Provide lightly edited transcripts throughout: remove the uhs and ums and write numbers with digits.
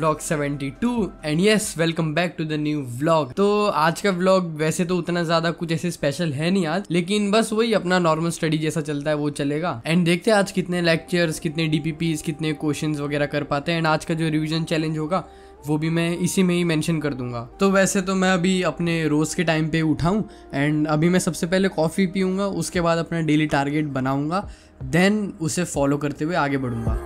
Vlog 72 and yes welcome back to the new vlog. तो आज का व्लॉग वैसे तो उतना ज्यादा कुछ ऐसे स्पेशल है नहीं आज, लेकिन बस वही अपना नॉर्मल स्टडी जैसा चलता है वो चलेगा। एंड देखते हैं आज कितने लेक्चर्स, कितने डीपीपीज, कितने क्वेश्चंस वगैरह कर पाते हैं। एंड आज का जो रिवीजन चैलेंज होगा वो भी मैं इसी में ही मेंशन कर दूंगा। तो वैसे तो मैं अभी अपने रोज के टाइम पे उठाऊं एंड अभी मैं सबसे पहले कॉफ़ी पीऊंगा, उसके बाद अपना डेली टारगेट बनाऊंगा, देन उसे फॉलो करते हुए आगे बढ़ूंगा।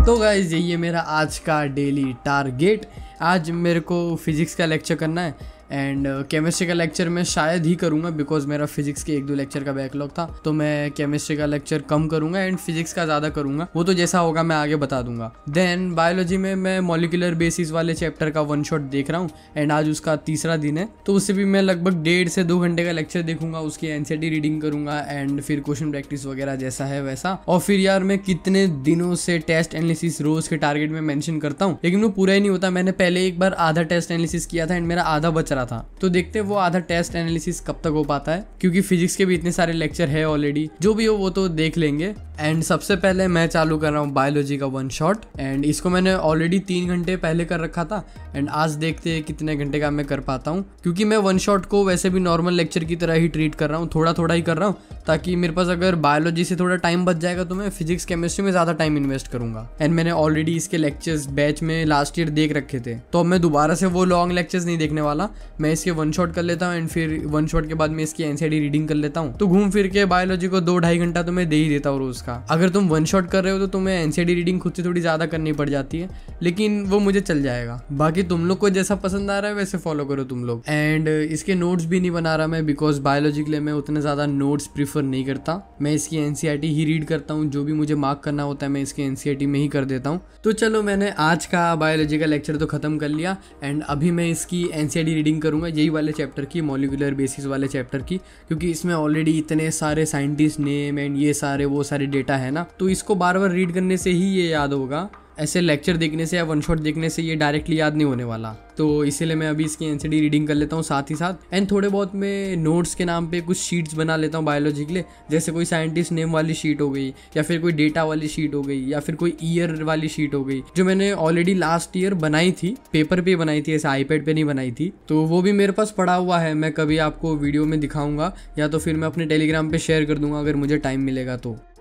तो गाइस यही है मेरा आज का डेली टारगेट। आज मेरे को फिजिक्स का लेक्चर करना है एंड केमिस्ट्री का लेक्चर मैं शायद ही करूँगा बिकॉज मेरा फिजिक्स के 1-2 लेक्चर का बैकलॉग था, तो मैं केमिस्ट्री का लेक्चर कम करूँगा एंड फिजिक्स का ज़्यादा करूँगा। वो तो जैसा होगा मैं आगे बता दूंगा। देन बायोलॉजी में मैं मॉलिक्यूलर बेसिस वाले चैप्टर का 1 शॉट देख रहा हूँ एंड आज उसका तीसरा दिन है, तो उससे भी मैं लगभग 1.5 से 2 घंटे का लेक्चर देखूंगा, उसकी एनसीईआरटी रीडिंग करूँगा एंड फिर क्वेश्चन प्रैक्टिस वगैरह जैसा है वैसा। और फिर यार मैं कितने दिनों से टेस्ट एनालिसिस रोज के टारगेट में मेंशन करता हूँ, लेकिन वो पूरा ही नहीं होता। मैंने पहले एक बार आधा टेस्ट एनालिसिस किया था एंड मेरा आधा बच रहा था, तो देखते वो आधा टेस्ट एनालिसिस कब तक हो पाता है, क्योंकि फिजिक्स के भी इतने सारे लेक्चर है ऑलरेडी। जो भी हो वो तो देख लेंगे। एंड सबसे पहले मैं चालू कर रहा हूँ बायोलॉजी का 1 शॉट एंड इसको मैंने ऑलरेडी 3 घंटे पहले कर रखा था एंड आज देखते हैं कितने घंटे का मैं कर पाता हूँ, क्योंकि मैं 1 शॉट को वैसे भी नॉर्मल लेक्चर की तरह ही ट्रीट कर रहा हूँ, थोड़ा थोड़ा ही कर रहा हूँ, ताकि मेरे पास अगर बायोलॉजी से थोड़ा टाइम बच जाएगा तो मैं फिजिक्स केमिस्ट्री में ज्यादा टाइम इन्वेस्ट करूंगा। एंड मैंने ऑलरेडी इसके लेक्चर्स बैच में लास्ट ईयर देख रखे थे, तो अब मैं दोबारा से वो लॉन्ग लेक्चर्स नहीं देखने वाला। मैं इसके 1 शॉट कर लेता हूँ एंड फिर 1 शॉट के बाद मैं इसकी एनसीईआरटी रीडिंग कर लेता हूँ। तो घूम फिर के बायोलॉजी को 2-2.5 घंटा तो मैं दे ही देता हूँ रोज का। अगर तुम 1 शॉट कर रहे हो तो तुम्हें एनसीईआरटी रीडिंग खुद से थोड़ी ज्यादा करनी पड़ जाती है, लेकिन वो मुझे चल जाएगा। बाकी तुम लोग को जैसा पसंद आ रहा है वैसे फॉलो करो तुम लोग। एंड इसके नोट्स भी नहीं बना रहा मैं, बिकॉज बायोलॉजी के लिए मैं उतना ज्यादा नोट्स प्रीफर नहीं करता। मैं इसकी एनसीईआरटी ही रीड करता हूँ, जो भी मुझे मार्क करना होता है मैं इसकी एनसीईआरटी में ही कर देता हूँ। तो चलो मैंने आज का बायोलॉजी का लेक्चर तो खत्म कर लिया एंड अभी मैं इसकी एनसीईआरटी रीडिंग करूंगा, यही वाले चैप्टर की, मॉलिक्यूलर बेसिस वाले चैप्टर की, क्योंकि इसमें ऑलरेडी इतने सारे साइंटिस्ट नेम एंड ये सारे वो सारे डेटा है ना, तो इसको बार बार रीड करने से ही ये याद होगा। ऐसे लेक्चर देखने से या 1 शॉट देखने से ये डायरेक्टली याद नहीं होने वाला, तो इसीलिए मैं अभी इसकी एनसीईआरटी रीडिंग कर लेता हूँ साथ ही साथ। एंड थोड़े बहुत मैं नोट्स के नाम पे कुछ शीट्स बना लेता हूँ बायोलॉजी के लिए, जैसे कोई साइंटिस्ट नेम वाली शीट हो गई या फिर कोई डेटा वाली शीट हो गई या फिर कोई ईयर वाली शीट हो गई, जो मैंने ऑलरेडी लास्ट ईयर बनाई थी, पेपर पे बनाई थी, ऐसे आईपैड पे नहीं बनाई थी। तो वो भी मेरे पास पड़ा हुआ है, मैं कभी आपको वीडियो में दिखाऊंगा या तो फिर मैं अपने टेलीग्राम पे शेयर कर दूंगा अगर मुझे टाइम मिलेगा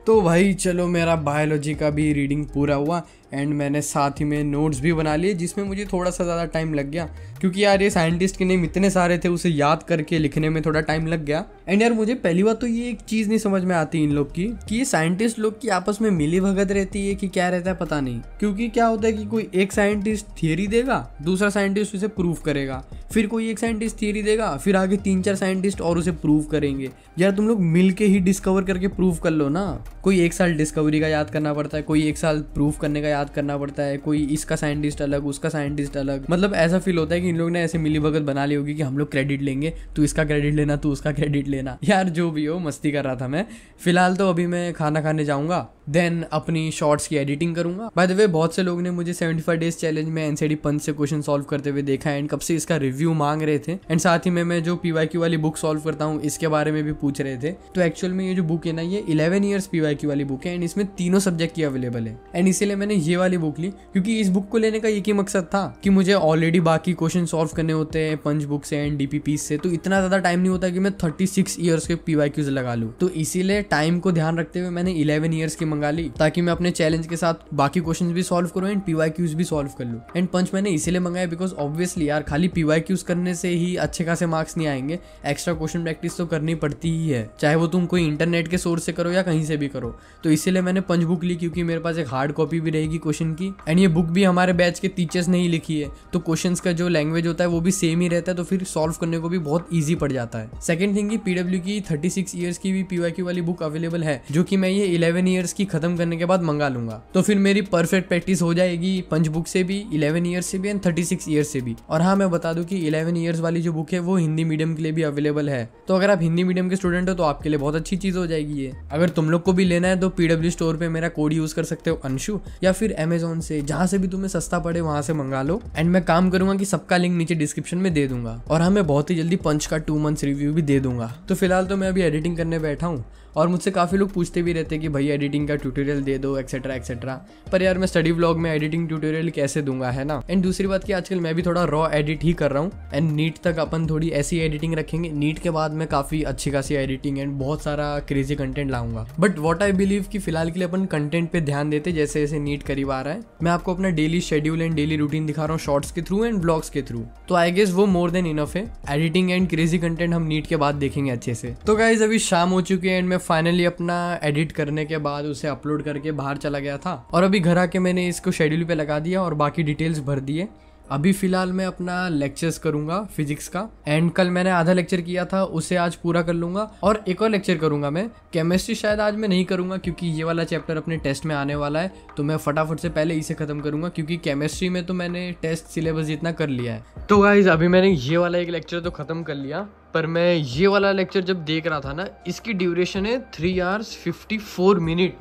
तो भाई चलो मेरा बायोलॉजी का भी रीडिंग पूरा हुआ एंड मैंने साथ ही में नोट्स भी बना लिए, जिसमें मुझे थोड़ा सा ज़्यादा टाइम लग गया, क्योंकि यार ये साइंटिस्ट के नेम इतने सारे थे, उसे याद करके लिखने में थोड़ा टाइम लग गया। एंड यार मुझे पहली बात तो ये एक चीज़ नहीं समझ में आती इन लोग की, कि ये साइंटिस्ट लोग की आपस में मिली भगत रहती है कि क्या रहता है पता नहीं। क्योंकि क्या होता है कि कोई एक साइंटिस्ट थियरी देगा, दूसरा साइंटिस्ट उसे प्रूव करेगा, फिर कोई एक साइंटिस्ट थियरी देगा, फिर आगे 3-4 साइंटिस्ट और उसे प्रूव करेंगे। यार तुम लोग मिल के ही डिस्कवर करके प्रूव कर लो ना। कोई 1 साल डिस्कवरी का याद करना पड़ता है, कोई 1 साल प्रूव करने का याद करना पड़ता है, कोई इसका साइंटिस्ट अलग उसका साइंटिस्ट अलग। मतलब ऐसा फील होता है कि इन लोग ने ऐसे मिली भगत बना ली होगी कि हम लोग क्रेडिट लेंगे, तू इसका क्रेडिट लेना, तू उसका क्रेडिट लेना। यार जो भी हो, मस्ती कर रहा था मैं। फिलहाल तो अभी मैं खाना खाने जाऊंगा, देन अपनी शॉर्ट्स की एडिटिंग करूंगा। बाय द वे बहुत से लोग ने मुझे 75 डेज चैलेंज में एनसीईआरटी पंच से क्वेश्चन सॉल्व करते हुए देखा एंड कब से इसका रिव्यू मांग रहे थे। एंड साथ ही में मैं जो पीवाईक्यू वाली बुक सॉल्व करता हूँ इसके बारे में भी पूछ रहे थे। तो एक्चुअल में ये जो बुक है ना, ये 11 ईयर्स पीवाईक्यू वाली बुक है एंड इसमें तीनों सब्जेक्ट की अवेलेबल है। एंड इसीलिए मैंने ये वाली बुक ली, क्योंकि इस बुक को लेने का एक ही मकसद था कि मुझे ऑलरेडी बाकी क्वेश्चन सॉल्व करने होते हैं पंच बुक से एंड डीपीपी से, तो इतना ज्यादा टाइम नहीं होता कि मैं 36 ईयर्स के पीवाईक्यूज लगा लूँ। तो इसीलिए टाइम को ध्यान रखते हुए मैंने 11 ईयर्स की मंगा ली, ताकि मैं अपने चैलेंज के साथ बाकी क्वेश्चंस भी सॉल्व करूं एंड पीवाईक्यूज भी सॉल्व कर लूं। एंड पंच मैंने इसीलिए मंगाया बिकॉज ऑब्वियसली यार खाली पीवाईक्यूज करने से ही अच्छे खासे मार्क्स नहीं आएंगे, एक्स्ट्रा क्वेश्चन प्रैक्टिस तो करनी पड़ती ही है, चाहे वो तुम कोई इंटरनेट के सोर्स से करो या कहीं से भी करो। तो इसीलिए मैंने पंच बुक ली, क्योंकि मेरे पास एक हार्ड कॉपी भी रहेगी क्वेश्चन की एंड ये बुक भी हमारे बैच के टीचर्स ने ही लिखी है, तो क्वेश्चंस का जो लैंग्वेज होता है वो भी सेम ही रहता है, तो फिर सॉल्व करने को भी बहुत ईजी पड़ जाता है। सेकंड थिंग की पीडब्ल्यू की 36 ईयर्स की भी पीवाईक्यू वाली बुक अवेलेबल है, जो कि मैं ये 11 ईयर्स की खत्म करने के बाद मंगा लूंगा। तो फिर मेरी परफेक्ट प्रैक्टिस हो जाएगी पंच बुक से भी, 11 ईयर्स से भी एंड 36 ईयर्स से भी। और हाँ मैं बता दूं कि 11 ईयर्स वाली जो बुक है वो हिंदी मीडियम के लिए भी अवेलेबल है, तो अगर आप हिंदी मीडियम के स्टूडेंट हो तो आपके लिए बहुत अच्छी चीज हो जाएगी ये। अगर तुम लोग को भी लेना है तो PW स्टोर पे मेरा कोड यूज कर सकते हो अंशु, या फिर Amazon से, जहां से भी तुम्हें सस्ता पड़े वहां से मंगा लो। एंड मैं काम करूंगा कि सबका लिंक नीचे डिस्क्रिप्शन में दे दूंगा, और हाँ मैं बहुत ही जल्दी पंच का 2 मंथ्स रिव्यू भी दे दूंगा। तो फिलहाल तो मैं अभी एडिटिंग करने बैठा हूँ, और मुझसे काफ़ी लोग पूछते भी रहते हैं कि भैया एडिटिंग का ट्यूटोरियल दे दो एक्सेट्रा एक्सेट्रा, पर यार मैं स्टडी व्लॉग में एडिटिंग ट्यूटोरियल कैसे दूंगा, है ना। एंड दूसरी बात कि आजकल मैं भी थोड़ा रॉ एडिट ही कर रहा हूँ, एंड नीट तक अपन थोड़ी ऐसी एडिटिंग रखेंगे। नीट के बाद मैं काफ़ी अच्छी खासी एडिटिंग एंड बहुत सारा क्रेजी कंटेंट लाऊंगा। बट वॉट आई बिलीव कि फिलहाल के लिए अपन कंटेंट पे ध्यान देते, जैसे जैसे नीट करीब आ रहा है। मैं आपको अपना daily schedule and daily routine दिखा रहा हूँ शॉर्ट्स के थ्रू एंड ब्लॉग्स के थ्रू, तो आई गेस वो मोर देन इनफ है। एडिटिंग एंड क्रेजी कंटेंट हम नीट के बाद देखेंगे अच्छे से। तो गाइज अभी शाम हो चुकी है एंड मैं फाइनली अपना एडिट करने के बाद उसे अपलोड करके बाहर चला गया था, और अभी घर आके मैंने इसको शेड्यूल पे लगा दिया और बाकी डिटेल्स भर दिए। अभी फिलहाल मैं अपना लेक्चर्स करूंगा फिजिक्स का, एंड कल मैंने आधा लेक्चर किया था उसे आज पूरा कर लूंगा, और एक और लेक्चर करूंगा मैं। केमिस्ट्री शायद आज मैं नहीं करूंगा क्योंकि ये वाला चैप्टर अपने टेस्ट में आने वाला है, तो मैं फटाफट से पहले इसे खत्म करूंगा क्योंकि केमिस्ट्री में तो मैंने टेस्ट सिलेबस जितना कर लिया है। तो गाइज अभी मैंने ये वाला एक लेक्चर तो खत्म कर लिया, पर मैं ये वाला लेक्चर जब देख रहा था ना, इसकी ड्यूरेशन है 3 hours 54 मिनट।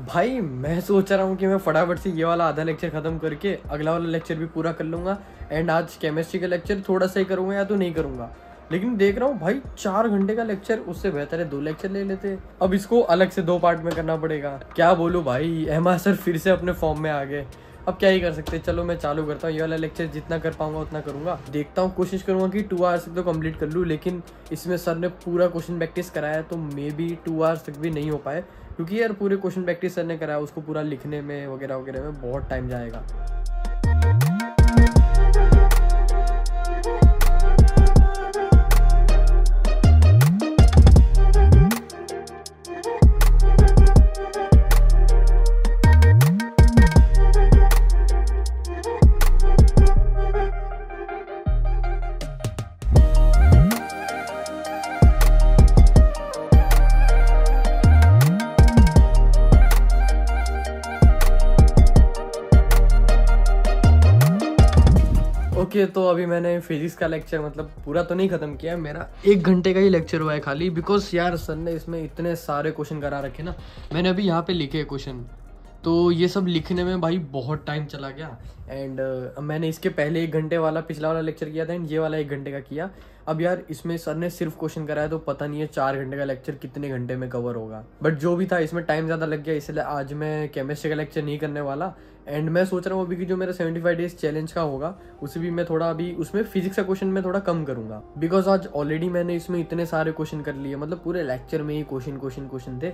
भाई मैं सोच रहा हूँ कि मैं फटाफट से ये वाला आधा लेक्चर खत्म करके अगला वाला लेक्चर भी पूरा कर लूँगा, एंड आज केमिस्ट्री का लेक्चर थोड़ा सा ही करूँगा या तो नहीं करूँगा। लेकिन देख रहा हूँ भाई 4 घंटे का लेक्चर, उससे बेहतर है 2 लेक्चर ले लेते। अब इसको अलग से 2 पार्ट में करना पड़ेगा। क्या बोलूँ भाई, एमा सर फिर से अपने फॉर्म में आ गए। अब क्या ही कर सकते हैं, चलो मैं चालू करता हूँ। ये वाला लेक्चर जितना कर पाऊंगा उतना करूंगा। देखता हूँ, कोशिश करूंगा कि 2 hours तक तो कंप्लीट कर लूँ, लेकिन इसमें सर ने पूरा क्वेश्चन प्रैक्टिस कराया तो मे बी 2 hours तक भी नहीं हो पाए, क्योंकि यार पूरे क्वेश्चन प्रैक्टिस सर ने कराया, उसको पूरा लिखने में वगैरह वगैरह में बहुत टाइम जाएगा। ओके तो अभी मैंने फिजिक्स का लेक्चर मतलब पूरा तो नहीं खत्म किया, मेरा 1 घंटे का ही लेक्चर हुआ है खाली, बिकॉज यार सर ने इसमें इतने सारे क्वेश्चन करा रखे ना। मैंने अभी यहाँ पे लिखे क्वेश्चन, तो ये सब लिखने में भाई बहुत टाइम चला गया। एंड मैंने इसके पहले 1 घंटे वाला पिछला वाला लेक्चर किया था, एंड ये वाला 1 घंटे का किया। अब यार इसमें सर ने सिर्फ क्वेश्चन कराया, तो पता नहीं है 4 घंटे का लेक्चर कितने घंटे में कवर होगा। बट जो भी था इसमें टाइम ज़्यादा लग गया, इसलिए आज मैं केमिस्ट्री का लेक्चर नहीं करने वाला। एंड मैं सोच रहा हूँ अभी कि जो मेरा 75 डेज चैलेंज का होगा उसे भी मैं थोड़ा अभी उसमें फिजिक्स का क्वेश्चन में थोड़ा कम करूँगा, बिकॉज आज ऑलरेडी मैंने इसमें इतने सारे क्वेश्चन कर लिए, मतलब पूरे लेक्चर में ही क्वेश्चन थे।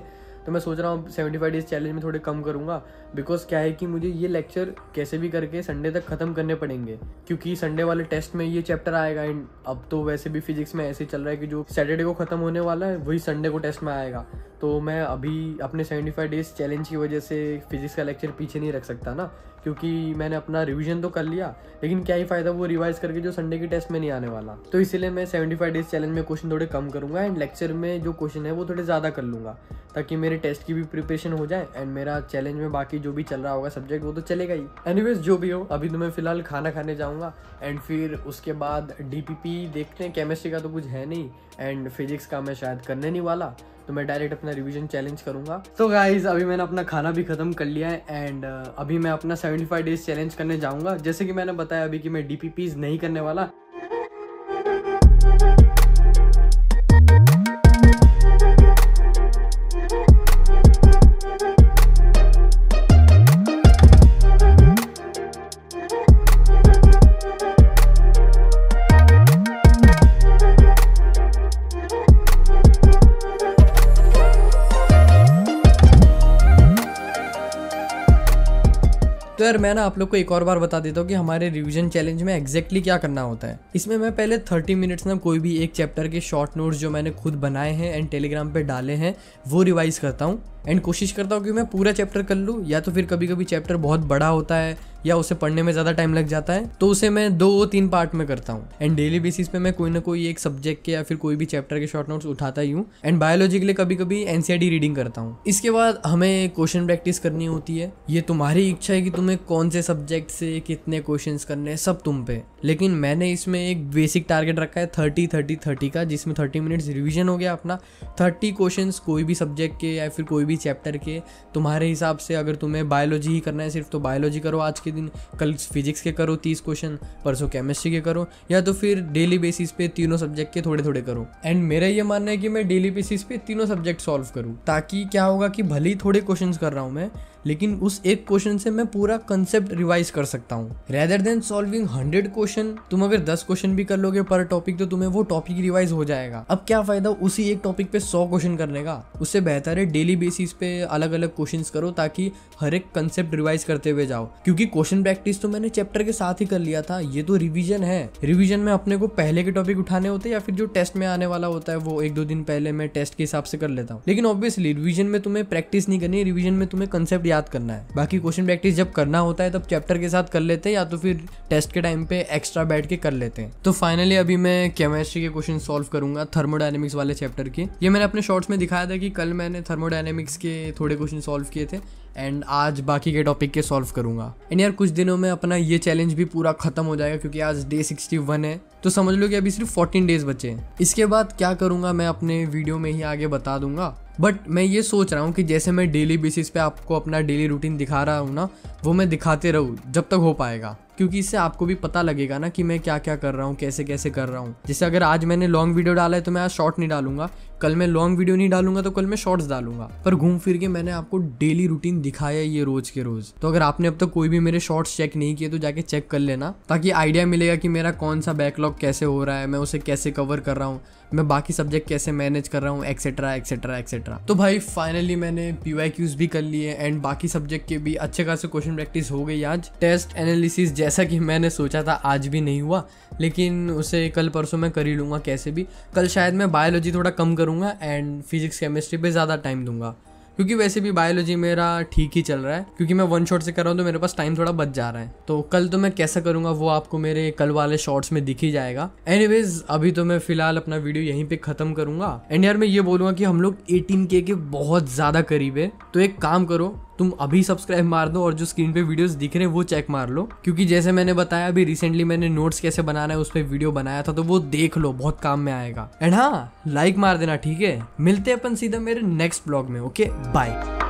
तो मैं सोच रहा हूँ 75 डेज चैलेंज में थोड़े कम करूँगा, बिकॉज क्या है कि मुझे ये लेक्चर कैसे भी करके संडे तक ख़त्म करने पड़ेंगे, क्योंकि संडे वाले टेस्ट में ये चैप्टर आएगा। एंड अब तो वैसे भी फिजिक्स में ऐसे चल रहा है कि जो सैटरडे को ख़त्म होने वाला है वही संडे को टेस्ट में आएगा। तो मैं अभी अपने 75 डेज चैलेंज की वजह से फिजिक्स का लेक्चर पीछे नहीं रख सकता ना, क्योंकि मैंने अपना रिवीजन तो कर लिया, लेकिन क्या ही फ़ायदा वो रिवाइज करके जो संडे की टेस्ट में नहीं आने वाला। तो इसीलिए मैं 75 डेज चैलेंज में क्वेश्चन थोड़े कम करूँगा, एंड लेक्चर में जो क्वेश्चन है वो थोड़े ज़्यादा कर लूँगा, ताकि मेरे टेस्ट की भी प्रिपरेशन हो जाए, एंड मेरा चैलेंज में बाकी जो भी चल रहा होगा सब्जेक्ट वो तो चलेगा ही। एनीवेज जो भी हो, अभी तो मैं फिलहाल खाना खाने जाऊँगा, एंड फिर उसके बाद DPP देखते हैं। केमिस्ट्री का तो कुछ है नहीं, एंड फिजिक्स का मैं शायद करने नहीं वाला, तो मैं डायरेक्ट अपना रिवीजन चैलेंज करूंगा। तो गाइज अभी मैंने अपना खाना भी खत्म कर लिया है, एंड अभी मैं अपना 75 डेज चैलेंज करने जाऊंगा। जैसे कि मैंने बताया अभी कि मैं DPPs नहीं करने वाला। तो यार मैं ना आप लोग को एक और बार बता देता हूँ कि हमारे रिवीजन चैलेंज में एग्जैक्टली क्या करना होता है। इसमें मैं पहले 30 मिनट्स में कोई भी एक चैप्टर के शॉर्ट नोट्स जो मैंने खुद बनाए हैं एंड टेलीग्राम पे डाले हैं वो रिवाइज करता हूँ, एंड कोशिश करता हूँ कि मैं पूरा चैप्टर कर लूँ, या तो फिर कभी कभी चैप्टर बहुत बड़ा होता है या उसे पढ़ने में ज़्यादा टाइम लग जाता है, तो उसे मैं 2-3 पार्ट में करता हूँ। एंड डेली बेसिस पे मैं कोई ना कोई एक सब्जेक्ट के या फिर कोई भी चैप्टर के शॉर्ट नोट्स उठाता ही हूँ, एंड बायोलॉजी के लिए कभी कभी NCERT रीडिंग करता हूँ। इसके बाद हमें क्वेश्चन प्रैक्टिस करनी होती है। ये तुम्हारी इच्छा है कि तुम्हें कौन से सब्जेक्ट से कितने क्वेश्चंस करने हैं, सब तुम पे, लेकिन मैंने इसमें एक बेसिक टारगेट रखा है 30-30-30 का, जिसमें 30 मिनट्स रिविजन हो गया अपना, 30 क्वेश्चंस कोई भी सब्जेक्ट के या फिर कोई भी चैप्टर के तुम्हारे हिसाब से, अगर तुम्हें बायोलॉजी ही करना है सिर्फ तो बायोलॉजी करो आज के दिन, कल फिजिक्स के करो 30 क्वेश्चन, परसों केमिस्ट्री के करो, या तो फिर डेली बेसिस पे तीनों सब्जेक्ट के थोड़े थोड़े करो। एंड मेरा ये मानना है कि मैं डेली बेसिस पे तीनों सब्जेक्ट सॉल्व करूँ, ताकि क्या होगा कि भले ही थोड़े क्वेश्चन कर रहा हूँ मैं, लेकिन उस एक क्वेश्चन से मैं पूरा कंसेप्ट रिवाइज कर सकता हूँ। रेदर देन सॉल्विंग 100 क्वेश्चन, तुम अगर 10 क्वेश्चन भी कर लोगे पर टॉपिक तो तुम्हें वो टॉपिक रिवाइज हो जाएगा। अब क्या फायदा उसी एक टॉपिक पे 100 क्वेश्चन करने का, उससे बेहतर है डेली बेसिस पे अलग अलग क्वेश्चन करो, ताकि हर एक कंसेप्ट रिवाइज करते हुए जाओ। क्योंकि क्वेश्चन प्रैक्टिस तो मैंने चैप्टर के साथ ही कर लिया था, ये तो रिविजन है। रिविजन में अपने को पहले के टॉपिक उठाने होते हैं, या फिर जो टेस्ट में आने वाला होता है वो 1-2 दिन पहले मैं टेस्ट के हिसाब से कर लेता हूँ। लेकिन ऑब्वियसली रिविजन में तुम्हें प्रैक्टिस नहीं करनी है, रिविजन में तुम्हें कंसेप्ट याद करना है। बाकी क्वेश्चन प्रैक्टिस जब करना होता है तब चैप्टर के साथ कर लेते हैं, या तो फिर टेस्ट के टाइम पे एक्स्ट्रा बैठ के कर लेते हैं। तो फाइनली अभी मैं केमिस्ट्री के क्वेश्चन सॉल्व करूंगा, थर्मोडायनेमिक्स वाले चैप्टर के। ये मैंने अपने शॉर्ट्स में दिखाया था कि कल मैंने थर्मोडायनेमिक्स के थोड़े क्वेश्चन सॉल्व किए थे, एंड आज बाकी के टॉपिक के सॉल्व करूंगा। एंड यार कुछ दिनों में अपना ये चैलेंज भी पूरा खत्म हो जाएगा, क्योंकि आज डे 61 है, तो समझ लो कि अभी सिर्फ 14 डेज बचे हैं। इसके बाद क्या करूंगा मैं अपने वीडियो में ही आगे बता दूंगा। बट मैं ये सोच रहा हूँ कि जैसे मैं डेली बेसिस पे आपको अपना डेली रूटीन दिखा रहा हूँ ना, वो मैं दिखाते रहूँ जब तक हो पाएगा, क्योंकि इससे आपको भी पता लगेगा ना कि मैं क्या क्या कर रहा हूँ, कैसे कैसे कर रहा हूँ। जैसे अगर आज मैंने लॉन्ग वीडियो डाला है तो मैं आज शॉर्ट नहीं डालूंगा, कल मैं लॉन्ग वीडियो नहीं डालूंगा तो कल मैं शॉर्ट्स डालूंगा। पर घूम फिर के मैंने आपको डेली रूटीन दिखाया ये रोज के रोज। तो अगर आपने अब तक कोई भी मेरे शॉर्ट्स चेक नहीं किए तो जाके चेक कर लेना, ताकि आइडिया मिलेगा कि मेरा कौन सा बैकलॉग कैसे हो रहा है, मैं उसे कैसे कवर कर रहा हूँ, मैं बाकी सब्जेक्ट कैसे मैनेज कर रहा हूँ, एक्सेट्रा एक्सेट्रा एक्सेट्रा। तो भाई फाइनली मैंने PYQs भी कर लिए, एंड बाकी सब्जेक्ट के भी अच्छे खासे क्वेश्चन प्रैक्टिस हो गई। आज टेस्ट एनालिसिस जैसा कि मैंने सोचा था आज भी नहीं हुआ, लेकिन उसे कल परसों मैं कर ही लूँगा कैसे भी। कल शायद मैं बायोलॉजी थोड़ा कम करूँगा एंड फिजिक्स केमिस्ट्री पे ज़्यादा टाइम दूंगा, क्योंकि वैसे भी बायोलॉजी मेरा ठीक ही चल रहा है, क्योंकि मैं वन शॉट से कर रहा हूँ तो मेरे पास टाइम थोड़ा बच जा रहा है। तो कल तो मैं कैसा करूँगा वो आपको मेरे कल वाले शॉर्ट्स में दिख ही जाएगा। एनीवेज अभी तो मैं फिलहाल अपना वीडियो यहीं पे खत्म करूँगा। एंड यार मैं ये बोलूँगा कि हम लोग 18K के बहुत ज़्यादा करीब है, तो एक काम करो, तुम अभी सब्सक्राइब मार दो और जो स्क्रीन पे वीडियोस दिख रहे हैं वो चेक मार लो, क्योंकि जैसे मैंने बताया अभी रिसेंटली मैंने नोट्स कैसे बनाना है उस पर वीडियो बनाया था, तो वो देख लो, बहुत काम में आएगा। एंड हाँ, लाइक मार देना, ठीक है। मिलते हैं अपन सीधा मेरे नेक्स्ट ब्लॉग में। Okay bye.